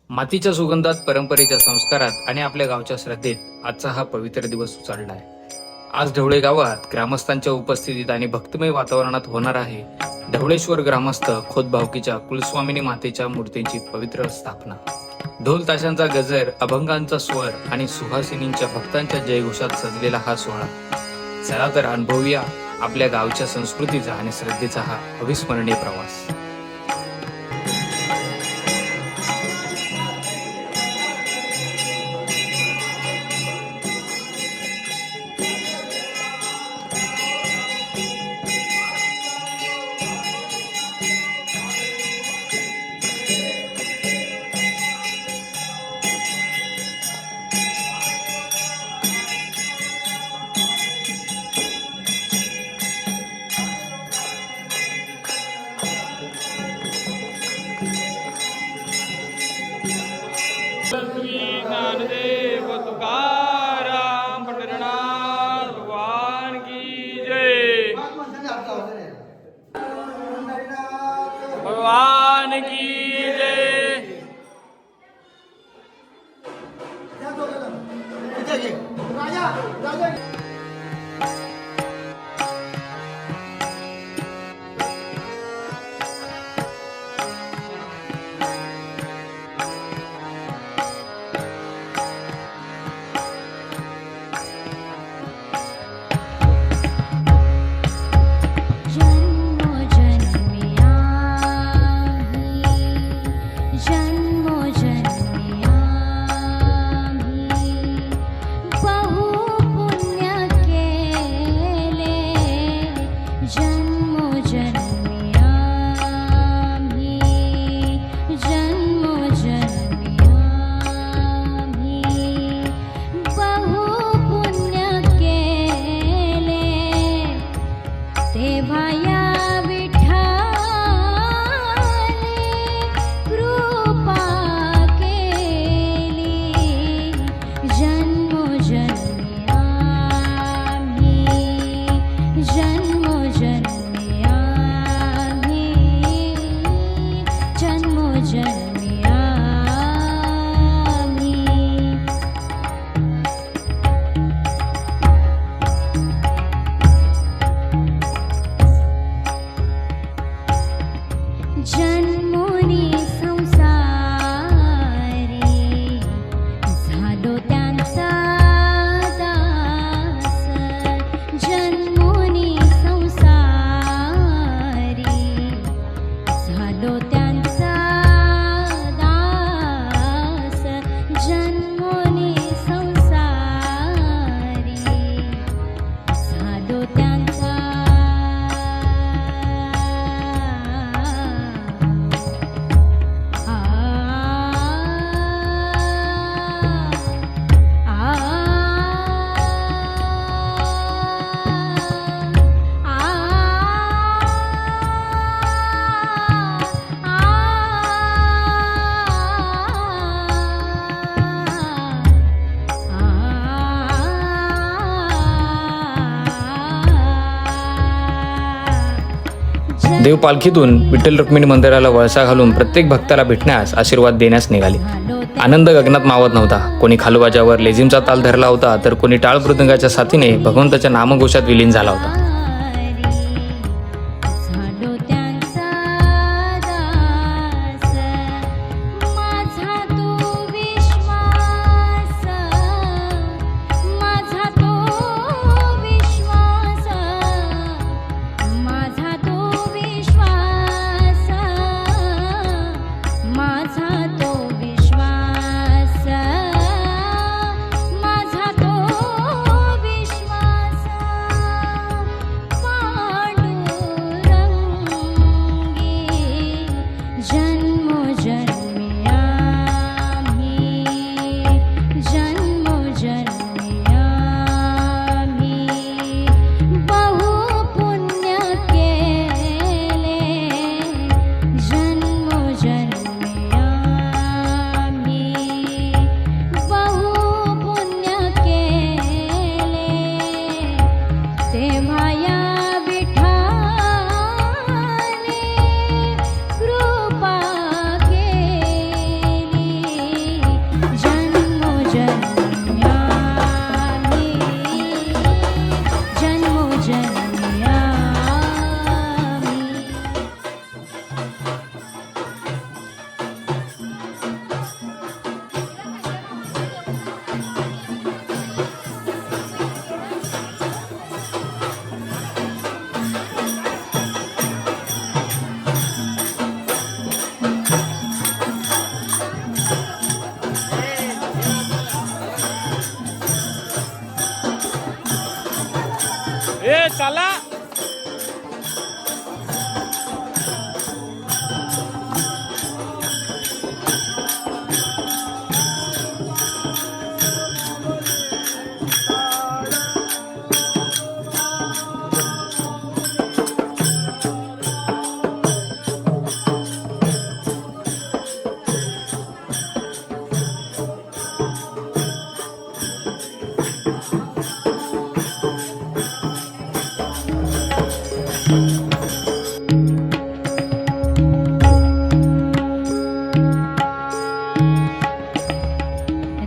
मातीच्या सुगंधात, परंपरेच्या संस्कारात आणि आपल्या गावच्या श्रद्धेत आजचा हा पवित्र दिवस उचललाय. आज ढवळे गावात ग्रामस्थांच्या उपस्थितीत आणि भक्तिमय वातावरणात होणार आहे ढवळेश्वर ग्रामस्थ खोत भावकीच्या कुलस्वामिनी मातेच्या मूर्तींची पवित्र स्थापना. ढोल ताशांचा गजर, अभंगांचा स्वर आणि सुहासिनींच्या भक्तांच्या जयघोषात सजलेला हा सोहळा. चला तर अनुभवूया आपल्या गावच्या संस्कृतीचा आणि श्रद्धेचा हा अविस्मरणीय प्रवास. ज्ञानदेव तुकाराम पंढरीनाथ भगवान की जय. भगवान की जय. देव पालखीतून विठ्ठल रुक्मिणी मंदिराला वळसा घालून प्रत्येक भक्ताला भेटण्यास, आशीर्वाद देण्यास निघाले. आनंद गगनात मावत नव्हता. कोणी खालुबाजावर लेझिमचा ताल धरला होता, तर कोणी टाळ मृदंगाच्या साथीने भगवंताच्या नामघोषात विलीन झाला होता. ए चला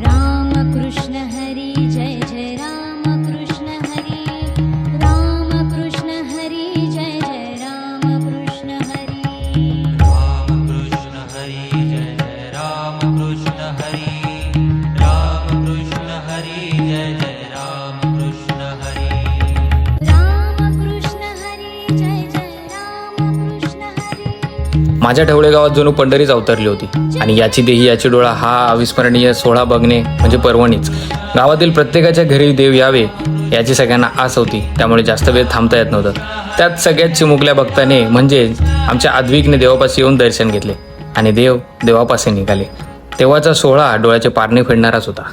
राम कृष्ण हरी जय जय राम कृष्ण हरी राम कृष्ण हरी जय जय राम कृष्ण हरी राम कृष्ण हरी जय जय राम कृष्ण हरी राम कृष्ण हरी जय जय राम कृष्ण हरी राम कृष्ण हरी जय जय राम कृष्ण हरी माझ्या ढवळे गावात जणू पंढरीच अवतरली होती आणि याची देही याची डोळा हा अविस्मरणीय सोहळा बघणे म्हणजे पर्वणीच. गावातील प्रत्येकाच्या घरी देव यावे याची सगळ्यांना आस होती, त्यामुळे जास्त वेळ थांबता येत नव्हतं. त्यात सगळ्यात चिमुकल्या भक्ताने म्हणजे आमच्या आद्विकने देवापाशी येऊन दर्शन घेतले आणि देव देवापाशी निघाले. तेव्हाचा सोहळा डोळ्याचे पारणे फेडणाराच होता.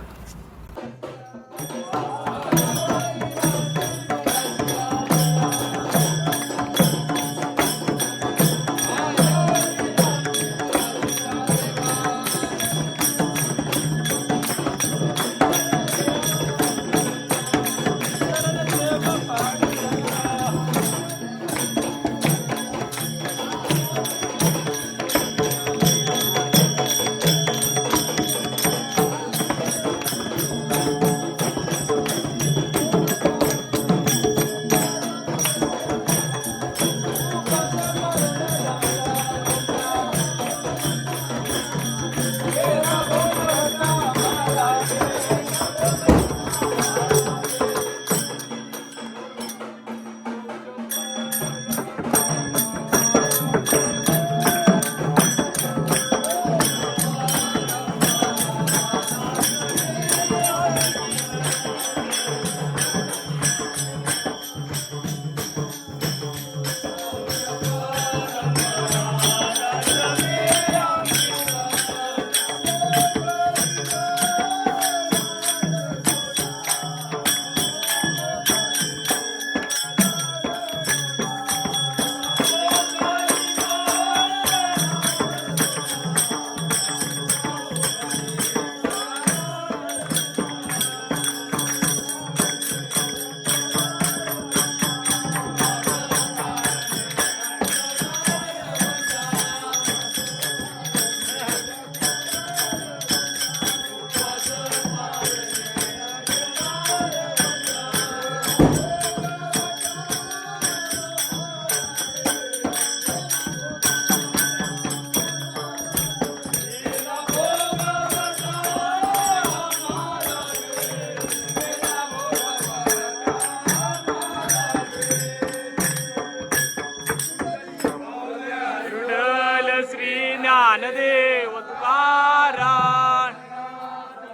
ज्ञानदेव तुकाराम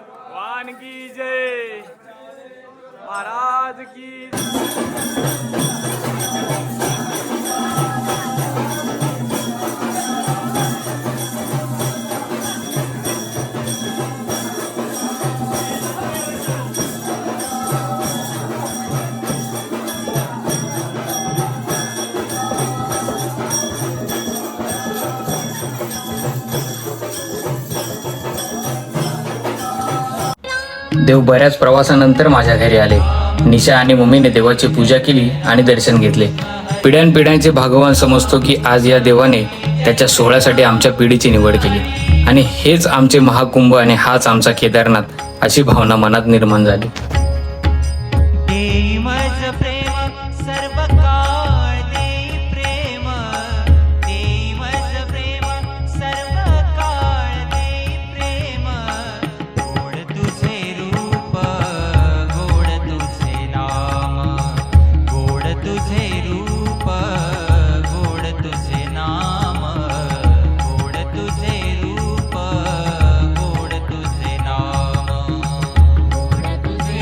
भगवान की जय महाराज की देव बऱ्याच प्रवासानंतर माझ्या घरी आले. निशा आणि मम्मीने देवाची पूजा केली आणि दर्शन घेतले. पिढ्यानपिढ्यांचे भागवान समजतो की आज या देवाने त्याच्या सोहळ्यासाठी आमच्या पिढीची निवड केली आणि हेच आमचे महाकुंभ आणि हाच आमचा केदारनाथ अशी भावना मनात निर्माण झाली. देई मज प्रेम सर्व काळ देई प्रेम देई मज प्रेम सर्व काळ देई प्रेम गोड तुझे रूप गोड तुझे नाम गोड तुझे रूप गोड तुझे नाम गोड तुझे रूप गोड तुझे नाम गोड तुझे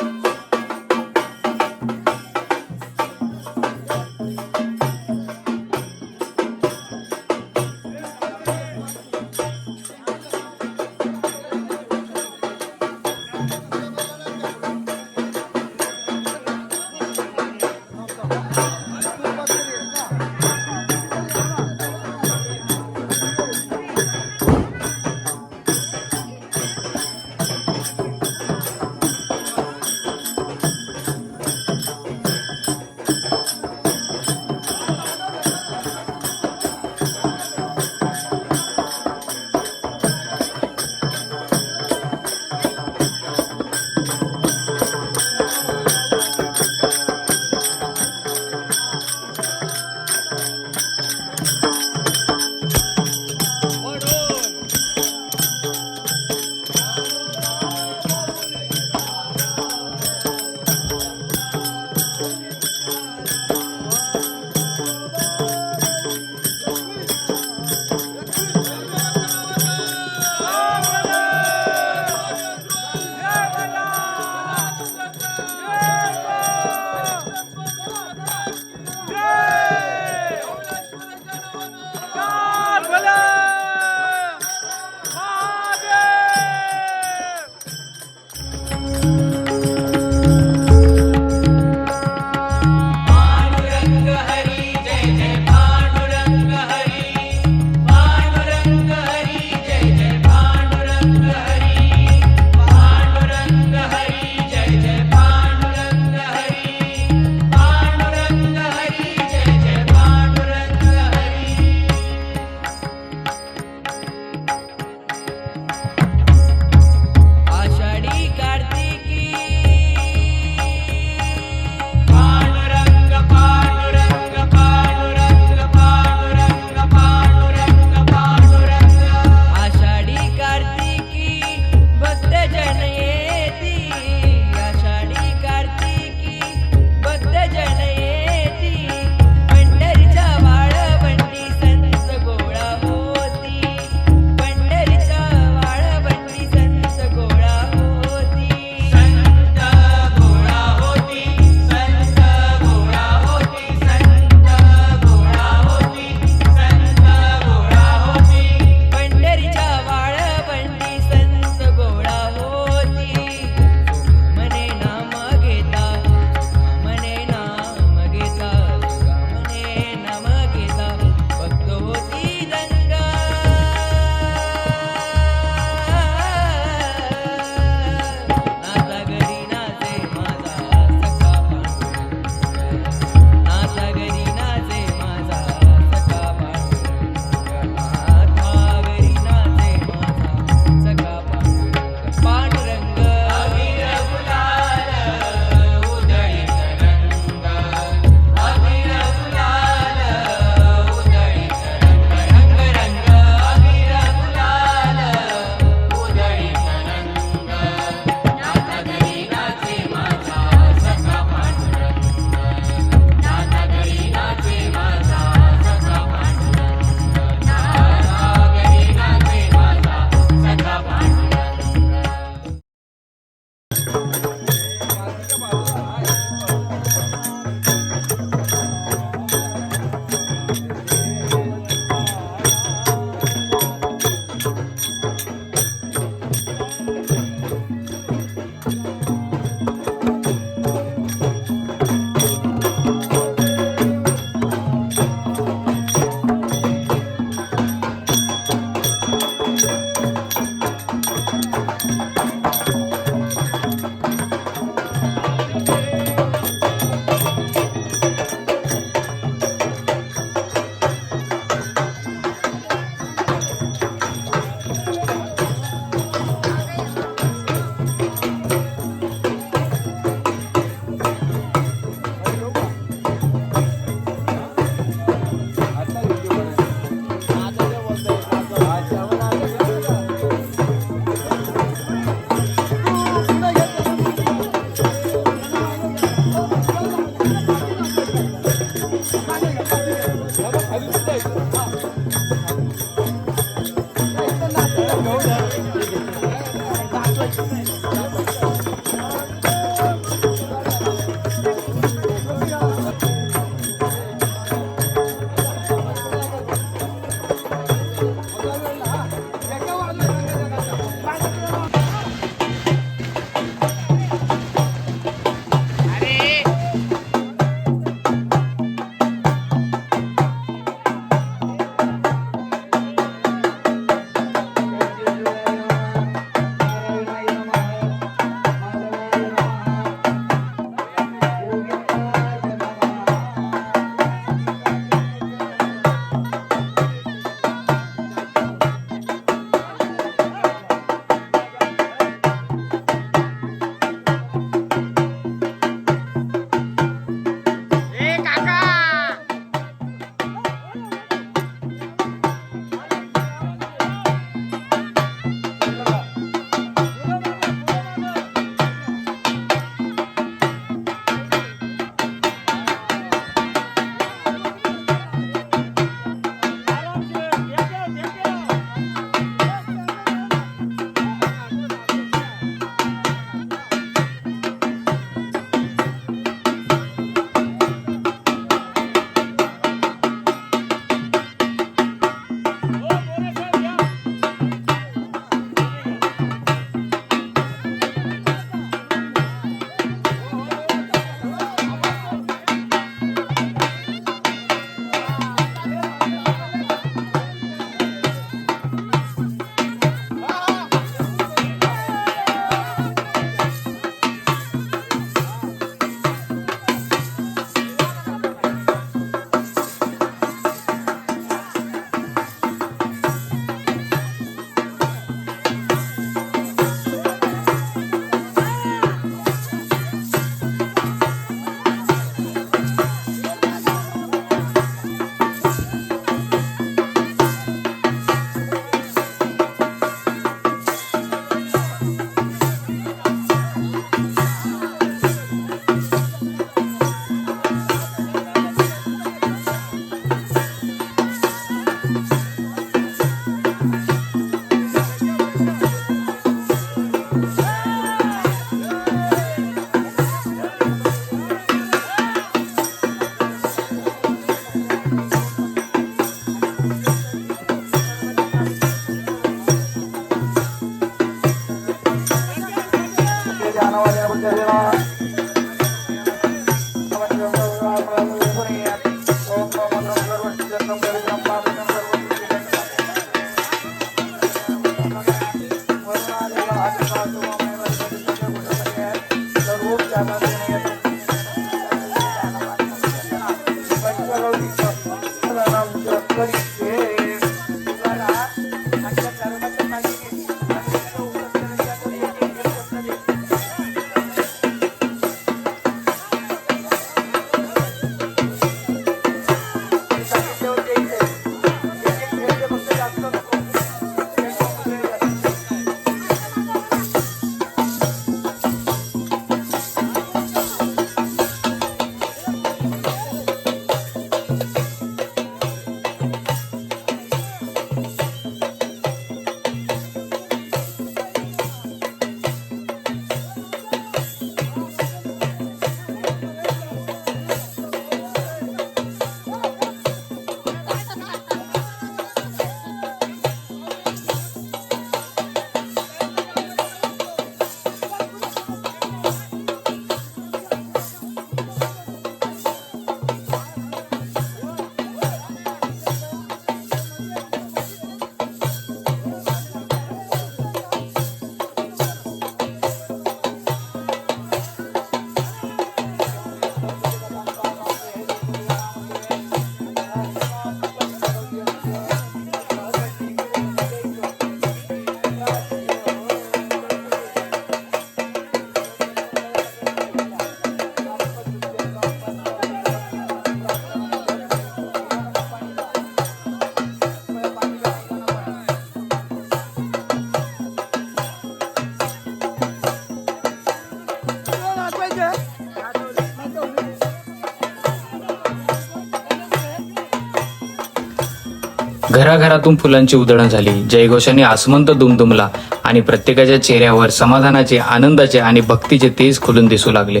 घराघरातून फुलांची उधळण झाली, जयघोषाने आसमंत दुमदुमला आणि प्रत्येकाच्या चेहऱ्यावर समाधानाचे, आनंदाचे आणि भक्तीचे तेज खुलून दिसू लागले.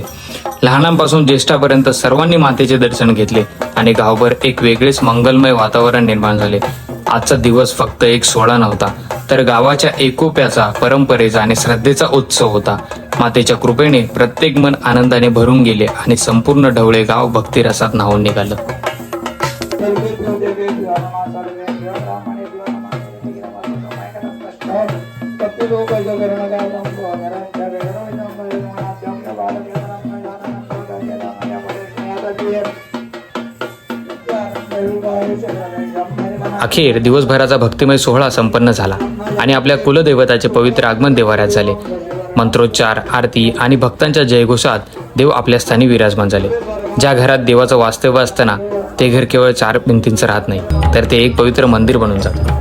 लहानांपासून ज्येष्ठापर्यंत सर्वांनी मातेचे दर्शन घेतले आणि गावभर एक वेगळेच मंगलमय वातावरण निर्माण झाले. आजचा दिवस फक्त एक सोहळा नव्हता, तर गावाच्या एकोप्याचा, परंपरेचा आणि श्रद्धेचा उत्सव होता. मातेच्या कृपेने प्रत्येक मन आनंदाने भरून गेले आणि संपूर्ण ढवळे गाव भक्तिरसात न्हावून निघालं. अखेर दिवसभराचा भक्तिमय सोहळा संपन्न झाला आणि आपल्या कुलदैवताचे पवित्र आगमन देवाऱ्यात झाले. मंत्रोच्चार, आरती आणि भक्तांच्या जयघोषात देव आपल्या स्थानी विराजमान झाले. ज्या घरात देवाचं वास्तव्य असताना ते घर केवळ 4 भिंतींचं राहत नाही, तर ते एक पवित्र मंदिर बनून जातं.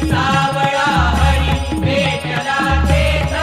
सावळा हरी भेटला तेथ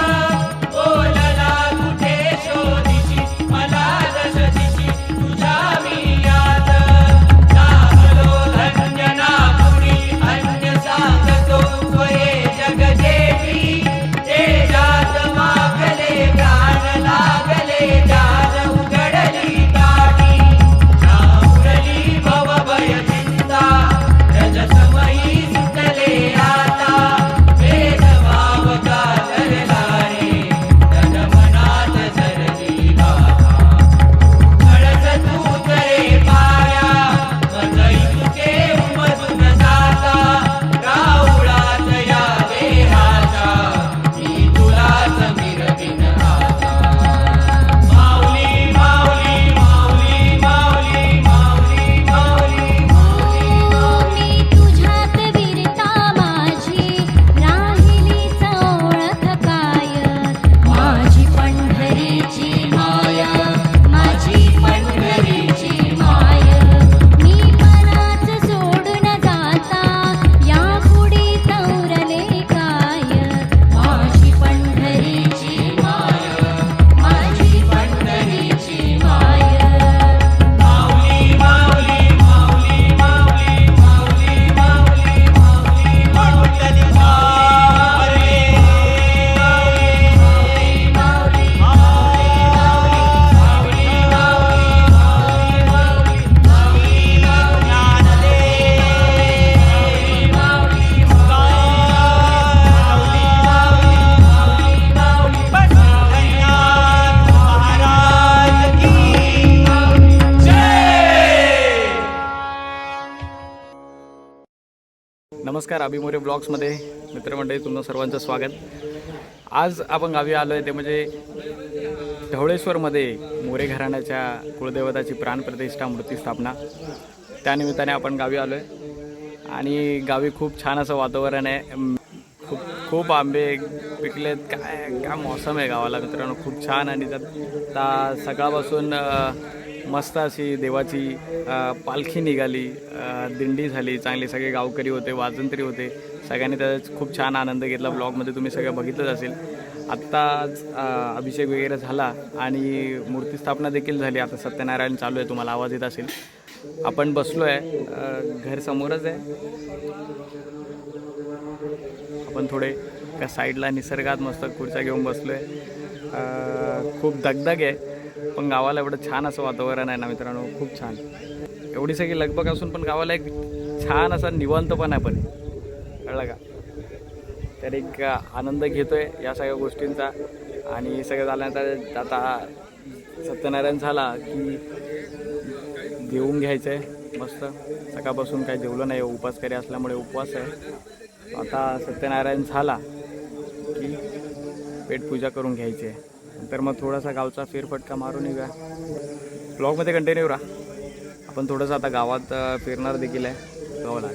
नमस्कार, अभि मोरे ब्लॉग्समध्ये मित्रमंडळी तुमचं सर्वांचं स्वागत. आज आपण गावी आलो आहे ते म्हणजे ढवळेश्वरमध्ये मोरे घराण्याच्या कुळदेवताची प्राणप्रतिष्ठा मूर्ती स्थापना. त्यानिमित्ताने आपण गावी आलो आहे आणि गावी खूप छान असं वातावरण आहे. खूप आंबे पिकलेत. काय मौसम आहे गावाला मित्रांनो, खूप छान. आणि त्यात सकाळपासून मस्त अशी देवाची पालखी निघाली, दिंडी झाली चांगली. सगळे गावकरी होते, वाजंत्री होते, सगळ्यांनी त्याचा खूप छान आनंद घेतला. ब्लॉगमध्ये तुम्ही सगळं बघितलंच असेल. आत्ताच अभिषेक वगैरे झाला आणि मूर्ती स्थापना देखील झाली. आता सत्यनारायण चालू आहे, तुम्हाला आवाज येत असेल. आपण बसलो आहे, घर समोरच आहे. आपण थोडे त्या साईडला निसर्गात मस्त खुर्च्या घेऊन बसलो आहे. खूप दगदग आहे, पण गावाला एवढं छान असं वातावरण आहे ना मित्रांनो, खूप छान. एवढी सगळी लगबग असून पण गावाला एक छान असा निवांतपणा पण आहे, कळलं का? तर एक आनंद घेतो आहे या सगळ्या गोष्टींचा. आणि सगळं झाल्यानंतर आता सत्यनारायण झाला की जेवून घ्यायचं आहे मस्त. सकाळपासून काही जेवलं नाही, उपासकरी असल्यामुळे उपवास आहे. आता सत्यनारायण झाला की पेटपूजा करून घ्यायची आहे. नंतर मग थोडासा गावचा फेरफटका मारून येऊया. ब्लॉगमध्ये कंटिन्यू राहा. आपण थोडंसं आता गावात फिरणार देखील आहे गावाला.